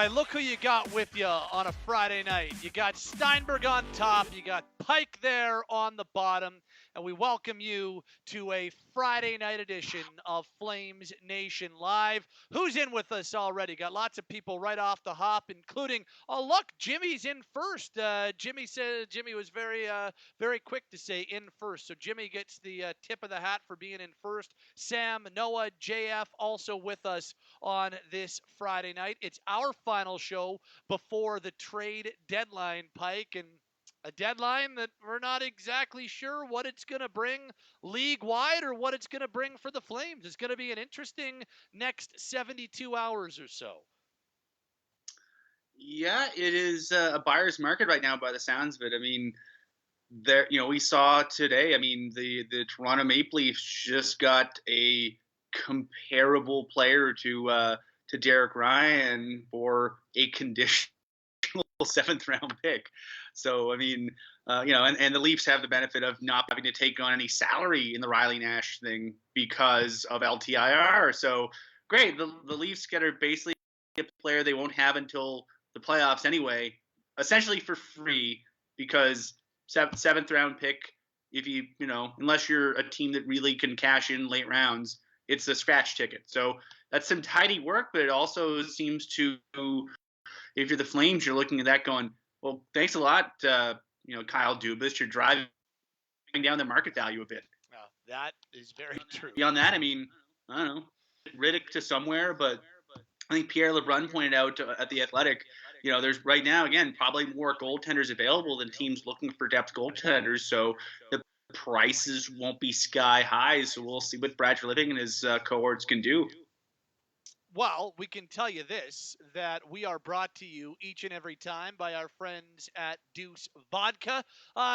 right, look who you got with you on a Friday night. You got Steinberg on top, you got Pike there on the bottom, and we welcome you to a Friday night edition of Flames Nation Live. Who's in with us already? Got lots of people right off the hop, including, oh look, Jimmy's in first. Jimmy was very quick to say in first, so Jimmy gets the tip of the hat for being in first. Sam, Noah, JF also with us on this Friday night. It's our final show before the trade deadline, Pike, and a deadline that we're not exactly sure what it's going to bring league-wide or what it's going to bring for the Flames. It's going to be an interesting next 72 hours or so. Yeah, it is a buyer's market right now by the sounds of it. I mean, we saw today, the Toronto Maple Leafs just got a comparable player to Derek Ryan for a conditional 7th round pick. So, and the Leafs have the benefit of not having to take on any salary in the Riley Nash thing because of LTIR. So, great. The Leafs get basically a player they won't have until the playoffs anyway, essentially for free, because 7th round pick, unless you're a team that really can cash in late rounds, it's a scratch ticket. So that's some tidy work, but it also seems to, if you're the Flames, you're looking at that going, well, thanks a lot, Kyle Dubas. You're driving down the market value a bit. That is very true. Beyond that, I don't know, Riddick to somewhere, but I think Pierre LeBrun pointed out at The Athletic, there's right now, again, probably more goaltenders available than teams looking for depth goaltenders. So the prices won't be sky high. So we'll see what Brad Treliving and his cohorts can do. Well, we can tell you this, that we are brought to you each and every time by our friends at Deuce Vodka.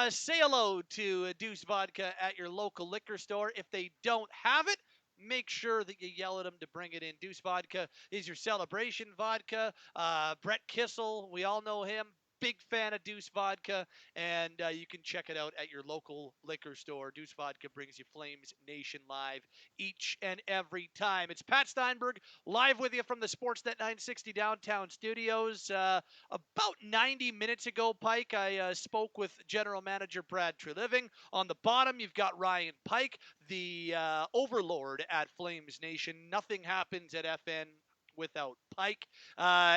Say hello to Deuce Vodka at your local liquor store. If they don't have it, make sure that you yell at them to bring it in. Deuce Vodka is your celebration vodka. Brett Kissel, we all know him. Big fan of Deuce Vodka, and you can check it out at your local liquor store. Deuce Vodka brings you Flames Nation Live each and every time. It's Pat Steinberg live with you from the Sportsnet 960 downtown studios. About 90 minutes ago, Pike, I spoke with General Manager Brad Treliving. On the bottom, you've got Ryan Pike, the overlord at Flames Nation. Nothing happens at FN without Pike.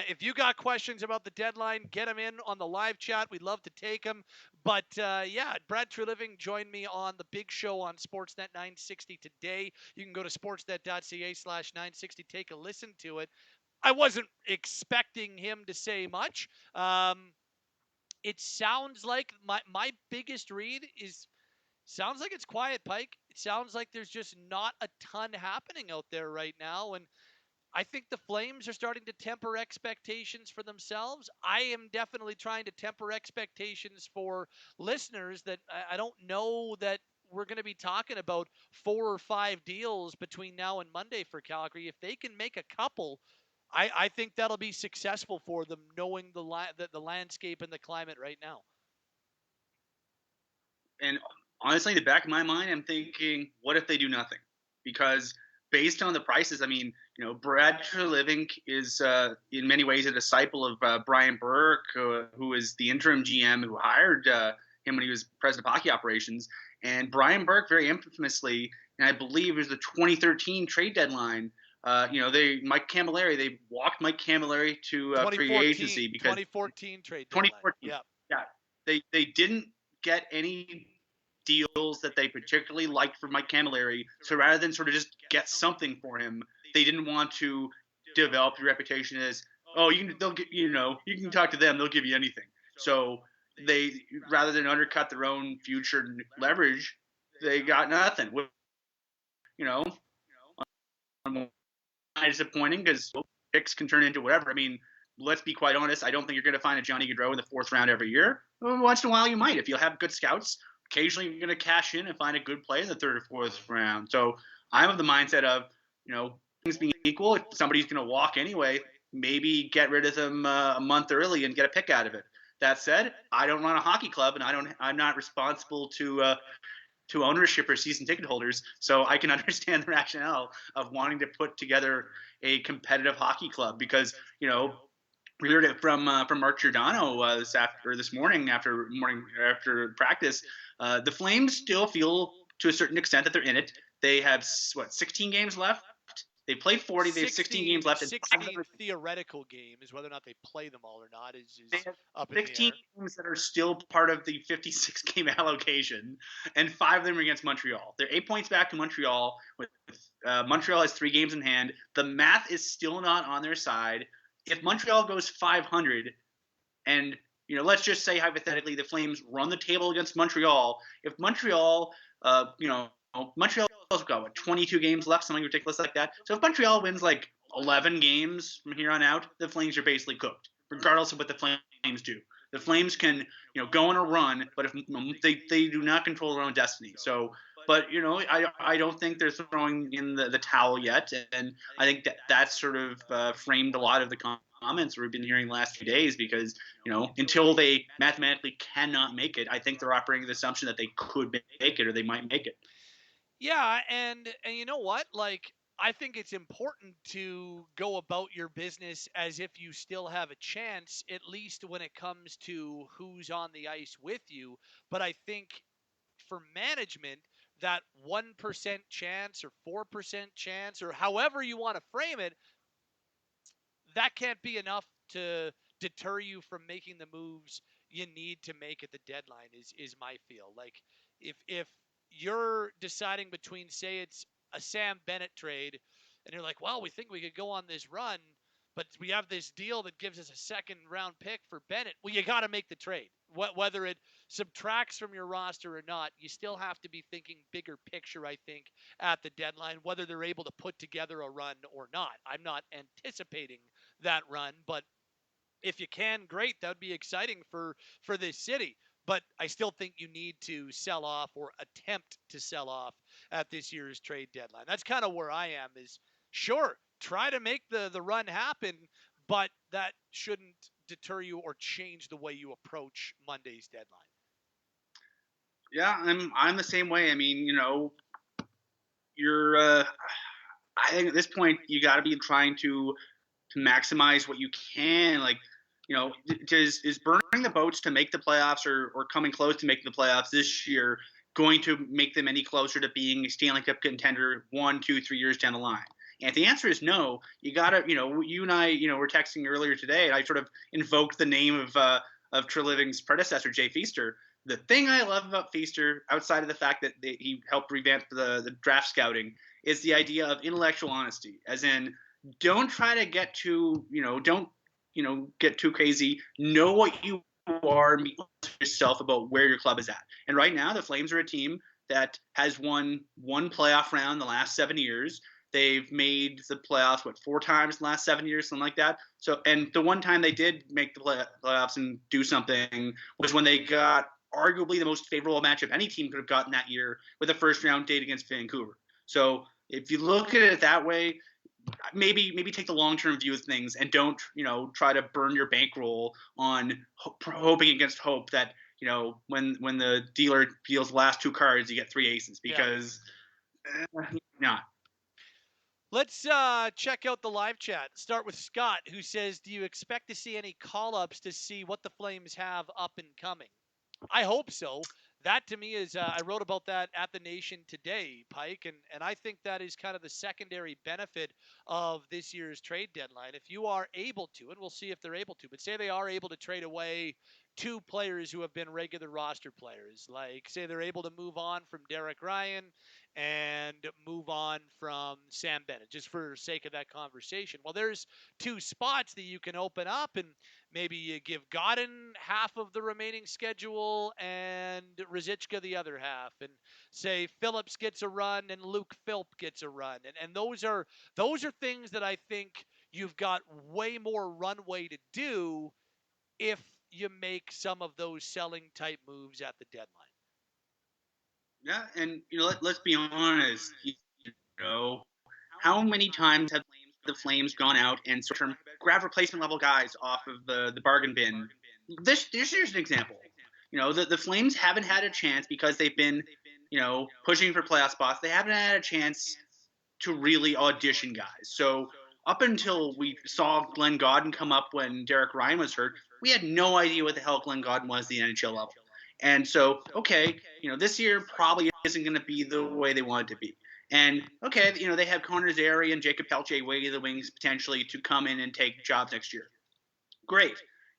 If you got questions about the deadline, get them in on the live chat. We'd love to take them. But Brad Treliving joined me on the big show on Sportsnet 960 today. You can go to sportsnet.ca/960, take a listen to it. I wasn't expecting him to say much. It sounds like my biggest read sounds like it's quiet, Pike. It sounds like there's just not a ton happening out there right now. And I think the Flames are starting to temper expectations for themselves. I am definitely trying to temper expectations for listeners that I don't know that we're going to be talking about 4 or 5 deals between now and Monday for Calgary. If they can make a couple, I think that'll be successful for them, knowing the landscape and the climate right now. And honestly, in the back of my mind, I'm thinking, what if they do nothing? Because based on the prices, Brad Treliving is in many ways a disciple of Brian Burke, who is the interim GM who hired him when he was president of hockey operations. And Brian Burke, very infamously, and I believe it was the 2013 trade deadline, Mike Camilleri, they walked Mike Camilleri to free agency because 2014 trade deadline. 2014. Yeah. They didn't get any deals that they particularly liked for Mike Camilleri. So rather than sort of just get something for him, they didn't want to develop the reputation as, you can talk to them, they'll give you anything. So they, rather than undercut their own future leverage, they got nothing. Disappointing because picks can turn into whatever. Let's be quite honest. I don't think you're going to find a Johnny Gaudreau in the 4th round every year. Once in a while, you might. If you have good scouts, occasionally you're going to cash in and find a good play in the 3rd or 4th round. So I'm of the mindset of, things being equal, if somebody's going to walk anyway, maybe get rid of them a month early and get a pick out of it. That said, I don't run a hockey club, and I'm not responsible to ownership or season ticket holders, so I can understand the rationale of wanting to put together a competitive hockey club because, We heard it from Mark Giordano this morning after practice. The Flames still feel to a certain extent that they're in it. They have 16 games left. They played 40. They have 16 games left, and 16 theoretical games. Whether or not they play them all or not they is have up in the 16 air. games that are still part of the 56 game allocation, and 5 of them are against Montreal. They're 8 points back to Montreal. Montreal has 3 games in hand. The math is still not on their side. If Montreal goes 500, and let's just say hypothetically the Flames run the table against Montreal. If Montreal, Montreal's got 22 games left, something ridiculous like that. So if Montreal wins like 11 games from here on out, the Flames are basically cooked, regardless of what the Flames do. The Flames can, go on a run, but if they do not control their own destiny. So, but I don't think they're throwing in the towel yet, and I think that's sort of framed a lot of the comments we've been hearing the last few days, because until they mathematically cannot make it, I think they're operating the assumption that they could make it or they might make it. Yeah, and you know what? Like, I think it's important to go about your business as if you still have a chance, at least when it comes to who's on the ice with you. But I think for management, that 1% chance or 4% chance or however you want to frame it, that can't be enough to deter you from making the moves you need to make at the deadline is my feel. Like, if you're deciding between, say, it's a Sam Bennett trade and you're like, well, we think we could go on this run, but we have this deal that gives us a second round pick for Bennett. Well, you got to make the trade. Whether it subtracts from your roster or not, you still have to be thinking bigger picture, I think, at the deadline, whether they're able to put together a run or not. I'm not anticipating that run, but if you can, great. That would be exciting for this city. But I still think you need to sell off or attempt to sell off at this year's trade deadline. That's kind of where I am. Is sure, try to make the run happen, but that shouldn't deter you or change the way you approach Monday's deadline. Yeah, I'm the same way. I mean, you're. I think at this point you got to be trying to maximize what you can. Like, is burning the boats to make the playoffs or coming close to making the playoffs this year going to make them any closer to being a Stanley Cup contender 1, 2, 3 years down the line? And if the answer is no, you gotta, you and I, were texting earlier today, and I sort of invoked the name of Treliving's predecessor, Jay Feaster. The thing I love about Feaster, outside of the fact that he helped revamp the draft scouting, is the idea of intellectual honesty, as in don't try to get too, don't, get too crazy. Know what you are, and be honest with yourself about where your club is at. And right now, the Flames are a team that has won one playoff round the last 7 years. They've made the playoffs 4 times in the last 7 years, something like that. So, and the one time they did make the playoffs and do something was when they got arguably the most favorable matchup any team could have gotten that year with a first round date against Vancouver. So if you look at it that way, maybe take the long term view of things and don't try to burn your bankroll on hoping against hope that when the dealer deals the last 2 cards you get 3 aces, because not. Let's check out the live chat. Start with Scott, who says, do you expect to see any call-ups to see what the Flames have up and coming? I hope so. That to me is, I wrote about that at the Nation today, Pike, and I think that is kind of the secondary benefit of this year's trade deadline. If you are able to, and we'll see if they're able to, but say they are able to trade away 2 players who have been regular roster players, like say they're able to move on from Derek Ryan and move on from Sam Bennett, just for sake of that conversation. Well, there's 2 spots that you can open up, and maybe you give Godin half of the remaining schedule and Ruzicka the other half, and say Phillips gets a run and Luke Philp gets a run, and those are things that I think you've got way more runway to do if you make some of those selling type moves at the deadline. Yeah, and let's be honest. How many times have the Flames gone out and sort of grab replacement level guys off of the bargain bin? This year's an example. The Flames haven't had a chance because they've been pushing for playoff spots. They haven't had a chance to really audition guys. So up until we saw Glenn Godden come up when Derek Ryan was hurt, we had no idea what the hell Glenn Godden was at the NHL level. And so, okay, this year probably isn't going to be the way they want it to be. And okay, they have Connor Zary and Jacob Pelche waiting the wings potentially to come in and take jobs next year. Great.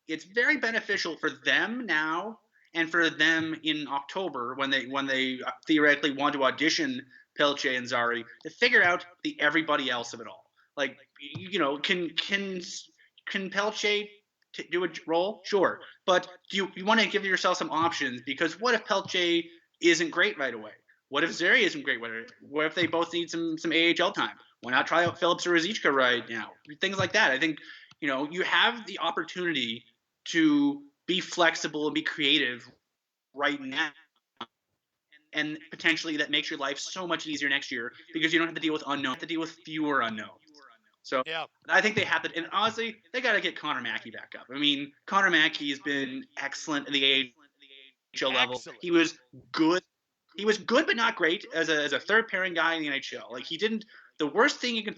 It's very beneficial for them now and for them in October when they theoretically want to audition Pelche and Zari to figure out the everybody else of it all. Like, can Pelche do a role? Sure, but do you want to give yourself some options? Because what if Pelche isn't great right away? What if Zeri isn't great right away? What if they both need some AHL time? Why not try out Phillips or Ruzicka right now? Things like that. I think you have the opportunity to be flexible and be creative right now. And potentially that makes your life so much easier next year because you don't have to deal with unknown, you have to deal with fewer unknowns. So Yeah, I think they have to, and honestly, they got to get Connor Mackey back up. I mean, Connor Mackey has been excellent at the AHL level. excellent. He was good. He was good, but not great as a third pairing guy in the NHL. Like he didn't. The worst thing you can,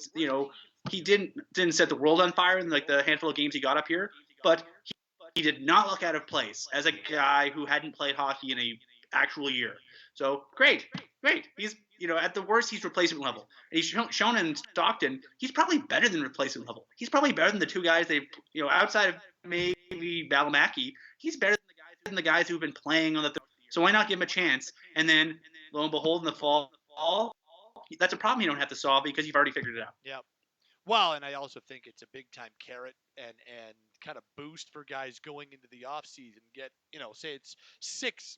he didn't set the world on fire in like the handful of games he got up here, but he did not look out of place as a guy who hadn't played hockey in a actual year. So great. He's at the worst he's replacement level. And he's shown in Stockton he's probably better than replacement level. He's probably better than the two guys they've outside of maybe Valimaki. He's better than the guys who've been playing on the. So why not give him a chance? And then lo and behold, in the fall, that's a problem you don't have to solve because you've already figured it out. Yeah. Well, and I also think it's a big time carrot and kind of boost for guys going into the offseason. Get, say it's six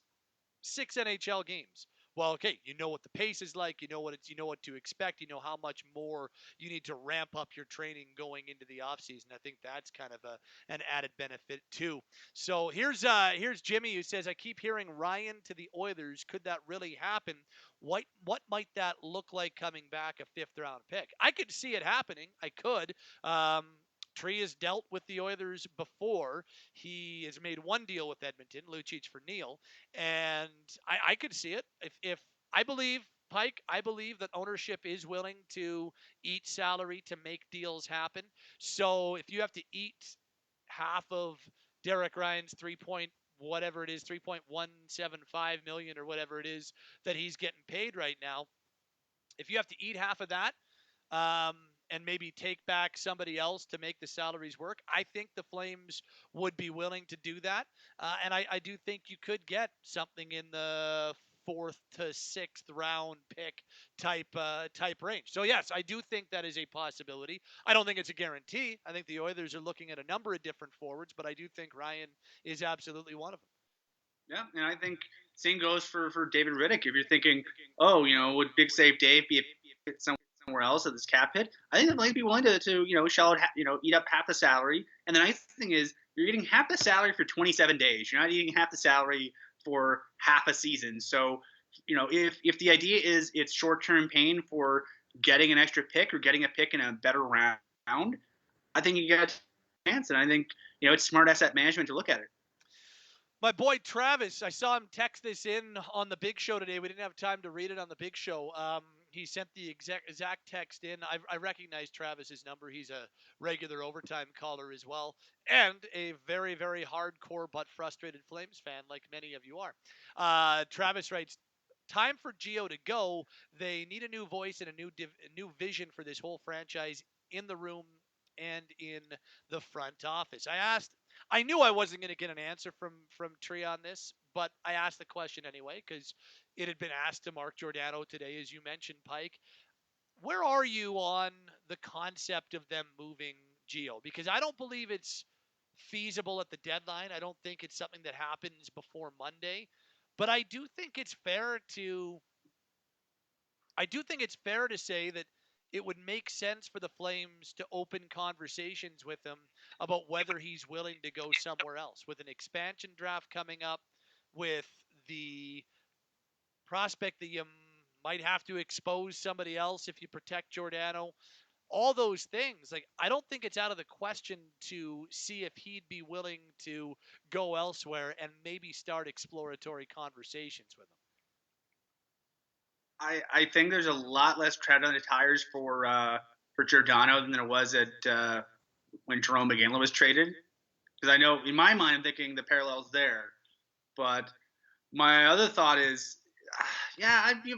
NHL games. Well, okay, you know what the pace is like, you know what to expect, you know how much more you need to ramp up your training going into the offseason. I think that's kind of an added benefit too. So here's Jimmy who says, I keep hearing Ryan to the Oilers. Could that really happen? What might that look like coming back a fifth round pick? I could see it happening. I could. Tree has dealt with the Oilers before. He has made one deal with Edmonton, Lucic for Neal, and I could see it. If I believe Pike, I believe that ownership is willing to eat salary to make deals happen. So if you have to eat half of Derek Ryan's 3.175 million or whatever it is that he's getting paid right now, if you have to eat half of that, um, and maybe take back somebody else to make the salaries work, I think the Flames would be willing to do that. And I do think you could get something in the fourth to sixth round pick type range. So yes, I do think that is a possibility. I don't think it's a guarantee. I think the Oilers are looking at a number of different forwards, but I do think Ryan is absolutely one of them. Yeah, and I think same goes for David Riddick. If you're thinking, oh, would Big Save Dave be a fit somewhere else at this cap hit? I think they might be willing to shell out, eat up half the salary. And the nice thing is you're eating half the salary for 27 days. You're not eating half the salary for half a season. So, if the idea is it's short-term pain for getting an extra pick or getting a pick in a better round, I think you got a chance. And I think, it's smart asset management to look at it. My boy Travis, I saw him text this in on the Big Show today. We didn't have time to read it on the Big Show. He sent the exact text in. I recognize Travis's number. He's a regular overtime caller as well, and a very, very hardcore but frustrated Flames fan, like many of you are. Travis writes, "Time for Gio to go. They need a new voice and a new vision for this whole franchise in the room and in the front office." I knew I wasn't going to get an answer from Tree on this, but I asked the question anyway because it had been asked to Mark Giordano today, as you mentioned, Pike. Where are you on the concept of them moving Gio? Because I don't believe it's feasible at the deadline. I don't think it's something that happens before Monday, but I do think it's fair to say that it would make sense for the Flames to open conversations with him about whether he's willing to go somewhere else. With an expansion draft coming up, with the prospect that you might have to expose somebody else if you protect Giordano, all those things. Like, I don't think it's out of the question to see if he'd be willing to go elsewhere and maybe start exploratory conversations with him. I think there's a lot less tread on the tires for for Giordano than there was at when Jerome McGinley was traded. Because I know in my mind I'm thinking the parallels there, but my other thought is, yeah, I'd be,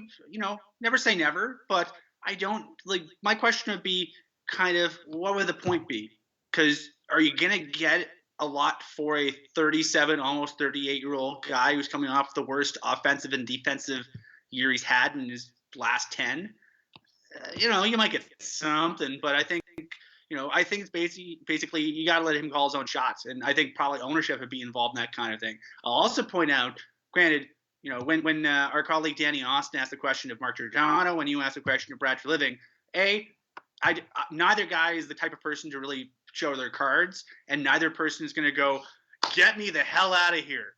never say never, but I don't like. My question would be kind of, what would the point be? Because are you gonna get a lot for a 37, almost 38-year-old guy who's coming off the worst offensive and defensive year he's had in his last 10? You might get something, but I think it's basically you got to let him call his own shots, and I think probably ownership would be involved in that kind of thing. I'll also point out, granted, when our colleague Danny Austin asked the question of Mark Giordano, when you asked the question of Brad Living, neither guy is the type of person to really show their cards, and neither person is going to go, get me the hell out of here.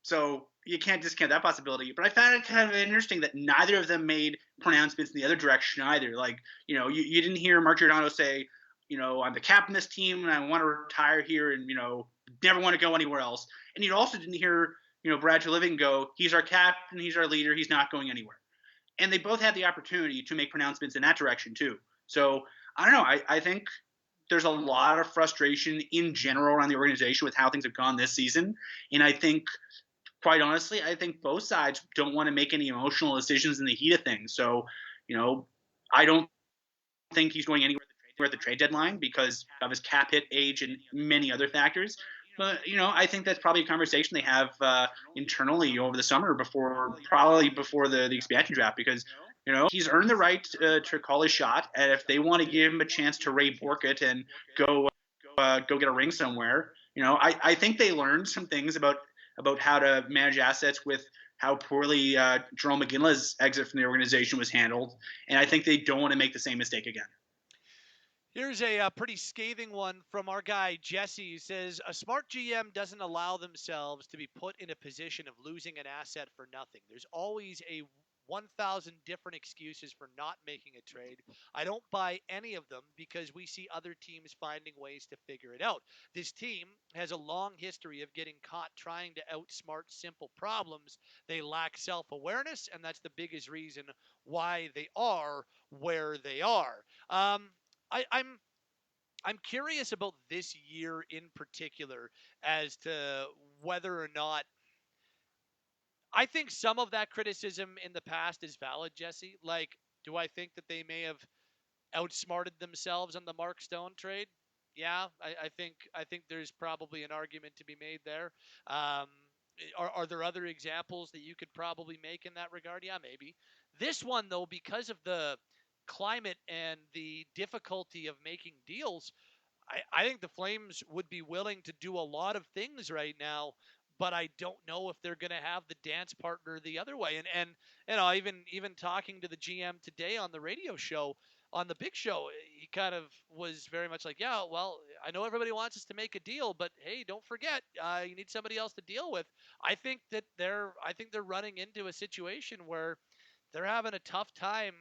So you can't discount that possibility. But I found it kind of interesting that neither of them made pronouncements in the other direction either. Like, you didn't hear Mark Giordano say, I'm the captain of this team and I want to retire here and, never want to go anywhere else. And you also didn't hear, Brad Living go, he's our captain, he's our leader, he's not going anywhere. And they both had the opportunity to make pronouncements in that direction too. So I don't know. I think there's a lot of frustration in general around the organization with how things have gone this season. And I think, quite honestly, both sides don't want to make any emotional decisions in the heat of things. So, I don't think he's going anywhere at the trade deadline because of his cap hit, age, and many other factors. But, I think that's probably a conversation they have internally over the summer before the expansion draft because, he's earned the right to call his shot. And if they want to give him a chance to Ray Borkett and go get a ring somewhere, I think they learned some things about how to manage assets with how poorly Jerome McGinley's exit from the organization was handled. And I think they don't want to make the same mistake again. Here's a pretty scathing one from our guy, Jesse, who says, a smart GM doesn't allow themselves to be put in a position of losing an asset for nothing. There's always a 1,000 different excuses for not making a trade. I don't buy any of them because we see other teams finding ways to figure it out. This team has a long history of getting caught trying to outsmart simple problems. They lack self-awareness, and that's the biggest reason why they are where they are. I'm curious about this year in particular as to whether or not I think some of that criticism in the past is valid, Jesse. Like, do I think that they may have outsmarted themselves on the Mark Stone trade? Yeah, I think there's probably an argument to be made there. Um, are there other examples that you could probably make in that regard? Yeah, maybe. This one though, because of the climate and the difficulty of making deals, I think the Flames would be willing to do a lot of things right now, but I don't know if they're going to have the dance partner the other way. And even talking to the GM today on the radio show, on the big show, he kind of was very much like, yeah, well, I know everybody wants us to make a deal, but hey, don't forget, you need somebody else to deal with. I think they're running into a situation where they're having a tough time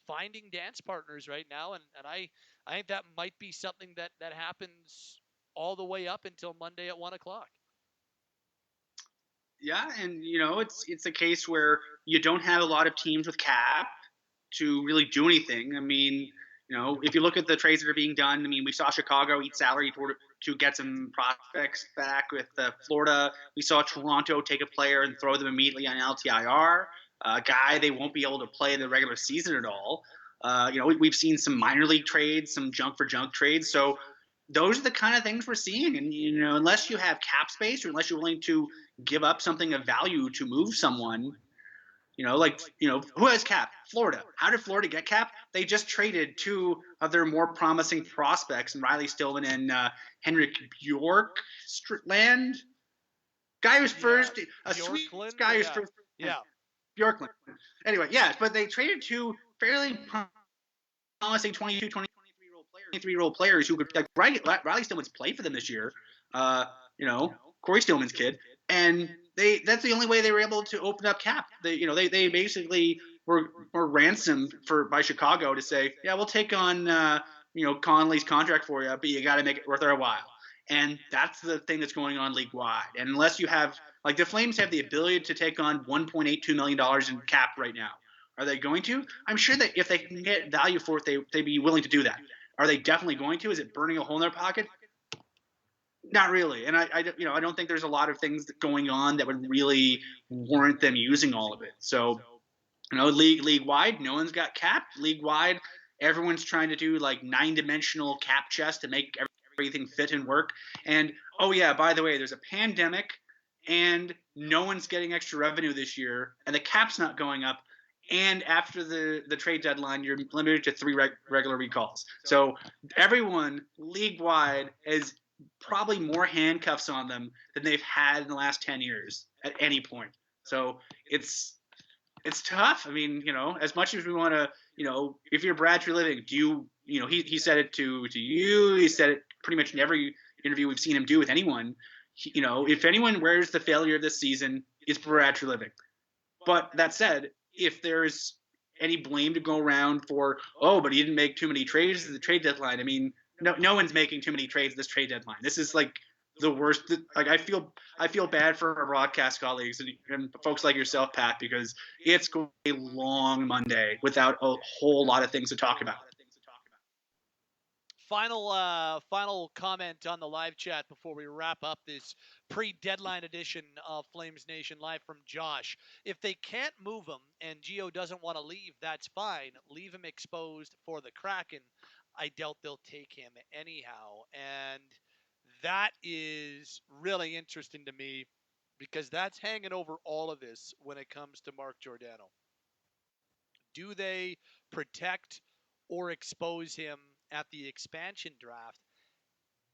finding dance partners right now, and I think that might be something that happens all the way up until Monday at 1:00. Yeah, and it's a case where you don't have a lot of teams with cap to really do anything. I mean, if you look at the trades that are being done, I mean, we saw Chicago eat salary to get some prospects back with Florida. We saw Toronto take a player and throw them immediately on LTIR, a guy they won't be able to play in the regular season at all. We've seen some minor league trades, some junk for junk trades. So those are the kind of things we're seeing. And, unless you have cap space or unless you're willing to give up something of value to move someone, who has cap? Florida. How did Florida get cap? They just traded two of their more promising prospects, and Riley Stillman and Henrik Bjorkstrand. Guy who's first, a Swedish guy who's first. Yeah. Bjorklund. Anyway, yeah, but they traded two fairly promising 22, 23-year-old players who could, like, Riley Stillman's played for them this year. Corey Stillman's kid. And that's the only way they were able to open up cap. They basically were ransomed by Chicago to say, yeah, we'll take on Conley's contract for you, but you got to make it worth our while. And that's the thing that's going on league wide. And unless you have, like, the Flames have the ability to take on $1.82 million in cap right now. Are they going to? I'm sure that if they can get value for it, they'd be willing to do that. Are they definitely going to? Is it burning a hole in their pocket? Not really. And I don't think there's a lot of things going on that would really warrant them using all of it. So, league wide, no one's got cap. League wide, everyone's trying to do like 9-dimensional cap chess to make everything fit and work. And oh yeah, by the way, there's a pandemic, and no one's getting extra revenue this year, and the cap's not going up. And after the trade deadline, you're limited to 3 regular recalls. So everyone league wide is probably more handcuffs on them than they've had in the last 10 years at any point. So it's tough. I mean, as much as we want to, if you're Brad Treliving, do you, he said it to you, he said it pretty much in every interview we've seen him do with anyone. If anyone wears the failure of this season, it's Brad Treliving. But that said, if there's any blame to go around for, but he didn't make too many trades at the trade deadline. I mean, no one's making too many trades this trade deadline. This is like the worst. Like I feel bad for our broadcast colleagues and folks like yourself, Pat, because it's going to be a long Monday without a whole lot of things to talk about. Final comment on the live chat before we wrap up this pre-deadline edition of Flames Nation live from Josh. If they can't move him and Gio doesn't want to leave, that's fine. Leave him exposed for the Kraken. I doubt they'll take him anyhow. And that is really interesting to me because that's hanging over all of this when it comes to Mark Giordano. Do they protect or expose him at the expansion draft?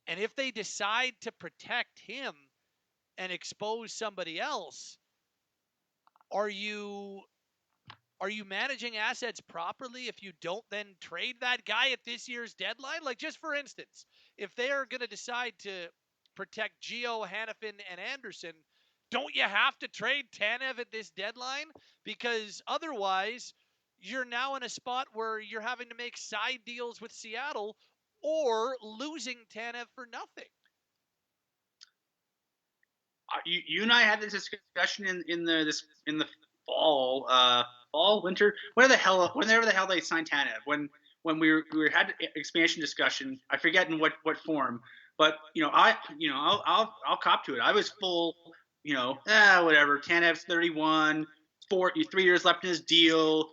And if they decide to protect him and expose somebody else, are you managing assets properly if you don't then trade that guy at this year's deadline? Like, just for instance, if they are going to decide to protect Gio, Hannafin, and Anderson, don't you have to trade Tanev at this deadline? Because otherwise, you're now in a spot where you're having to make side deals with Seattle or losing Tanev for nothing. You and I had this discussion in the fall, winter, whenever the hell they signed Tanev, when we had expansion discussion. I forget in what form, but I'll cop to it. I was full, whatever. Tanev's 31, 3 years left in his deal,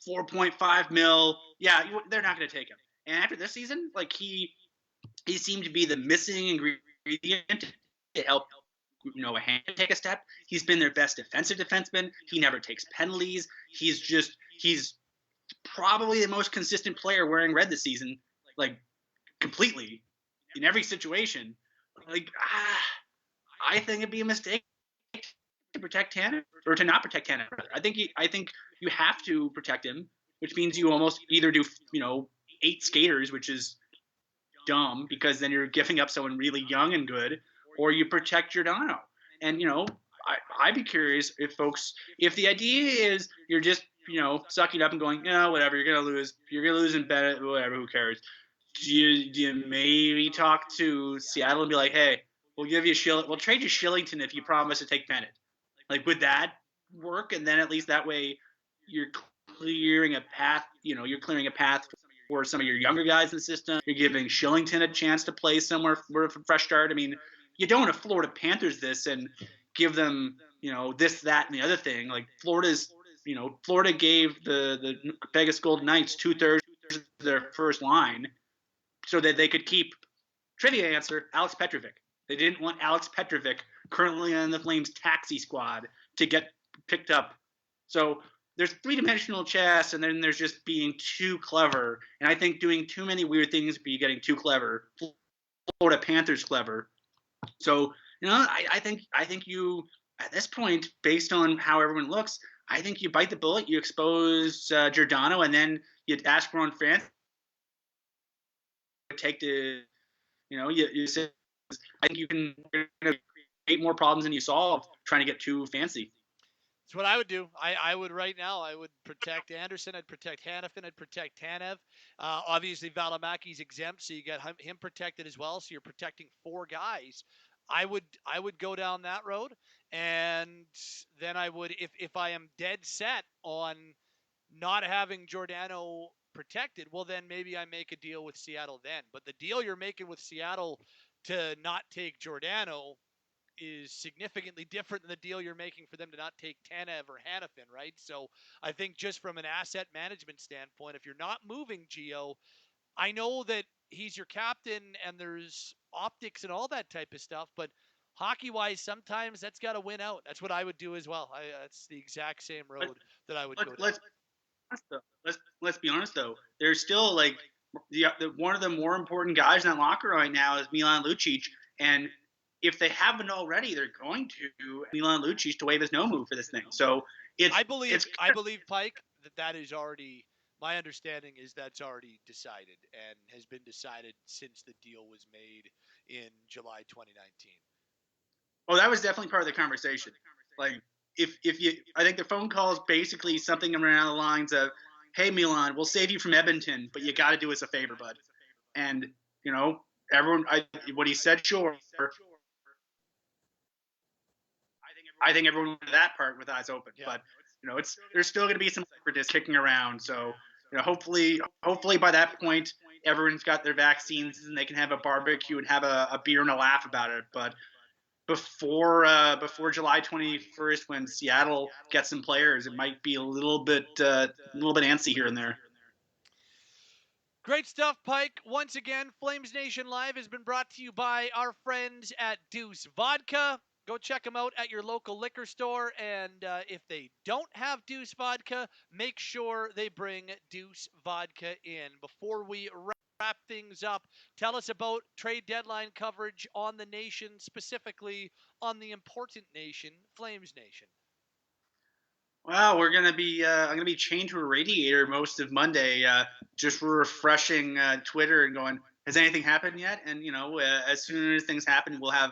4.5 mil. Yeah, they're not going to take him. And after this season, like he seemed to be the missing ingredient to help a hand take a step. He's been their best defensive defenseman. He never takes penalties. He's probably the most consistent player wearing red this season, like completely in every situation. Like I think it'd be a mistake to protect Tanner or to not protect Tanner. I think you have to protect him, which means you almost either do 8 skaters, which is dumb because then you're giving up someone really young and good, or you protect Giordano. And I'd be curious if the idea is you're just sucking up and going, whatever, you're gonna lose in bet, whatever, who cares? Do you maybe talk to Seattle and be like, hey, we'll trade you Shillington if you promise to take Bennett? Like, would that work? And then at least that way you're clearing a path. You're clearing a path for some of your younger guys in the system. You're giving Shillington a chance to play somewhere for a fresh start. I mean, you don't want to Florida Panthers this and give them, this, that, and the other thing. Like Florida gave the Vegas Golden Knights 2/3 of their first line so that they could keep, trivia answer, Alex Petrovic. They didn't want Alex Petrovic, currently on the Flames taxi squad, to get picked up. So there's 3-dimensional chess, and then there's just being too clever. And I think doing too many weird things would be getting too clever. Florida Panthers clever. So, I think you, at this point, based on how everyone looks, I think you bite the bullet, you expose Giordano, and then you ask Ron France to take the, you say, I think you can create more problems than you solve trying to get too fancy. That's what I would do. I would right now. I would protect Anderson. I'd protect Hannafin. I'd protect Tanev. Obviously, Valimaki's exempt, so you get him protected as well. So you're protecting 4 guys. I would go down that road, and then I would, if I am dead set on not having Giordano protected, well, then maybe I make a deal with Seattle then. But the deal you're making with Seattle to not take Giordano is significantly different than the deal you're making for them to not take Tanev or Hannafin, right? So I think just from an asset management standpoint, if you're not moving Gio, I know that he's your captain and there's optics and all that type of stuff, but hockey-wise, sometimes that's got to win out. That's what I would do as well. That's the exact same But road that I would let, go down. let's be honest though. There's still like one of the more important guys in that locker right now is Milan Lucic, and if they haven't already, they're going to Milan Lucic to waive his no move for this thing. So I believe Pike that is already. My understanding is that's already decided and has been decided since the deal was made in July 2019. Oh, that was definitely part of the conversation. Like, if you, I think the phone call is basically something around the lines of, "Hey, Milan, we'll save you from Edmonton, but you got to do us a favor, bud." And you know, everyone, what he said, sure. I think everyone went to that part with eyes open, Yeah. but it's there's still going to be some separateness kicking around. So, hopefully by that point, everyone's got their vaccines and they can have a barbecue and have a beer and a laugh about it. But before July 21st, when Seattle gets some players, it might be a little bit antsy here and there. Great stuff, Pike. Once again, Flames Nation Live has been brought to you by our friends at Deuce Vodka. Go check them out at your local liquor store. And if they don't have Deuce Vodka, make sure they bring Deuce Vodka in. Before we wrap things up, tell us about trade deadline coverage on the nation, specifically on the important nation, Flames Nation. Well, I'm gonna be chained to a radiator most of Monday, just refreshing Twitter and going, has anything happened yet? And as soon as things happen, we'll have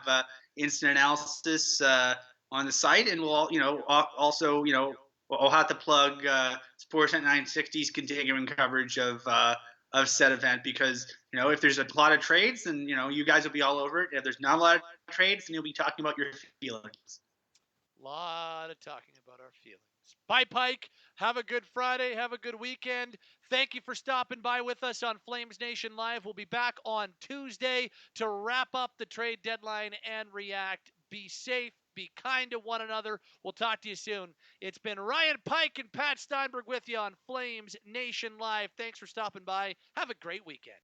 instant analysis on the site, and we'll also I'll have to plug Sportsnet 960's continuing coverage of said event, because if there's a lot of trades, then you guys will be all over it. If there's not a lot of trades, then you'll be talking about your feelings. Lot of talking about our feelings. Bye, Pike. Have a good Friday. Have a good weekend. Thank you for stopping by with us on Flames Nation Live. We'll be back on Tuesday to wrap up the trade deadline and react. Be safe. Be kind to one another. We'll talk to you soon. It's been Ryan Pike and Pat Steinberg with you on Flames Nation Live. Thanks for stopping by. Have a great weekend.